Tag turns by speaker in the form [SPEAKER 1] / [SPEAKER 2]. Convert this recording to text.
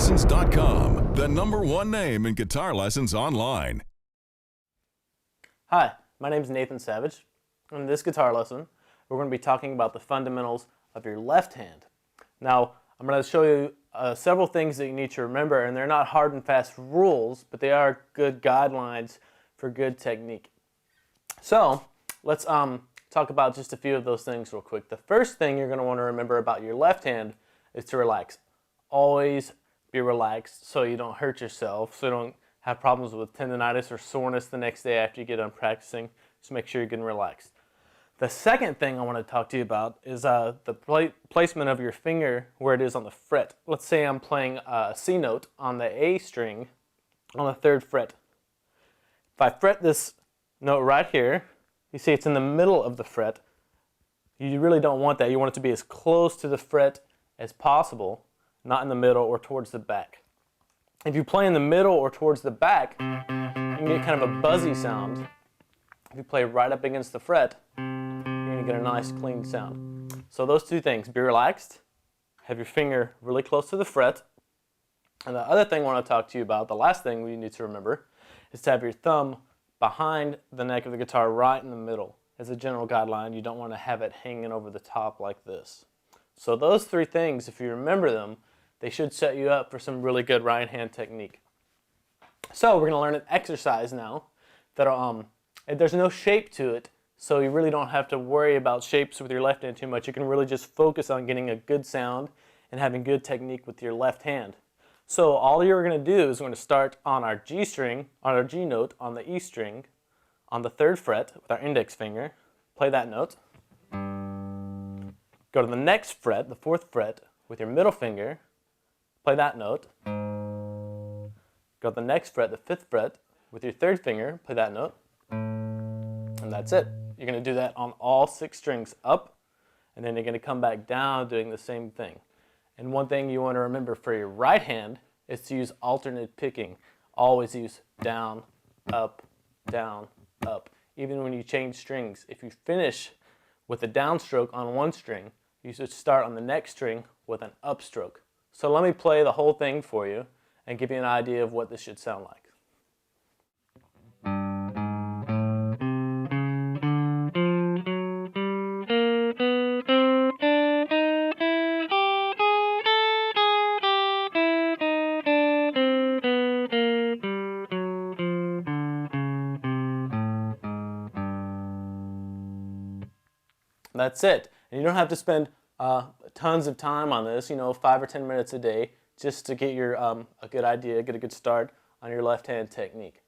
[SPEAKER 1] GuitarLessons.com, the #1 name in guitar lessons online.
[SPEAKER 2] Hi, my name is Nathan Savage. In this guitar lesson, we're going to be talking about the fundamentals of your left hand. Now, I'm going to show you several things that you need to remember, and they're not hard and fast rules, but they are good guidelines for good technique. So, let's talk about just a few of those things real quick. The first thing you're going to want to remember about your left hand is to relax. Always be relaxed so you don't hurt yourself, so you don't have problems with tendonitis or soreness the next day after you get done practicing. Just make sure you're getting relaxed. The second thing I want to talk to you about is the placement of your finger where it is on the fret. Let's say I'm playing a C note on the A string on the 3rd fret. If I fret this note right here, you see it's in the middle of the fret. You really don't want that. You want it to be as close to the fret as possible, not in the middle or towards the back. If you play in the middle or towards the back, you can get kind of a buzzy sound. If you play right up against the fret, you're going to get a nice clean sound. So those two things, be relaxed, have your finger really close to the fret, and the other thing I want to talk to you about, the last thing we need to remember, is to have your thumb behind the neck of the guitar right in the middle. As a general guideline, you don't want to have it hanging over the top like this. So those three things, if you remember them, they should set you up for some really good right hand technique. So we're going to learn an exercise now that there's no shape to it, so you really don't have to worry about shapes with your left hand too much. You can really just focus on getting a good sound and having good technique with your left hand. So all you're going to do is we're going to start on our G string, on our G note, on the E string, on the 3rd fret with our index finger. Play that note. Go to the next fret, the 4th fret, with your middle finger. Play that note. Go to the next fret, the 5th fret, with your 3rd finger. Play that note. And that's it. You're going to do that on all 6 strings up, and then you're going to come back down doing the same thing. And one thing you want to remember for your right hand is to use alternate picking. Always use down, up, down, up. Even when you change strings, if you finish with a downstroke on one string, you should start on the next string with an upstroke. So let me play the whole thing for you and give you an idea of what this should sound like. That's it. And you don't have to spend tons of time on this, 5 or 10 minutes a day, just to get your a good idea, get a good start on your left hand technique.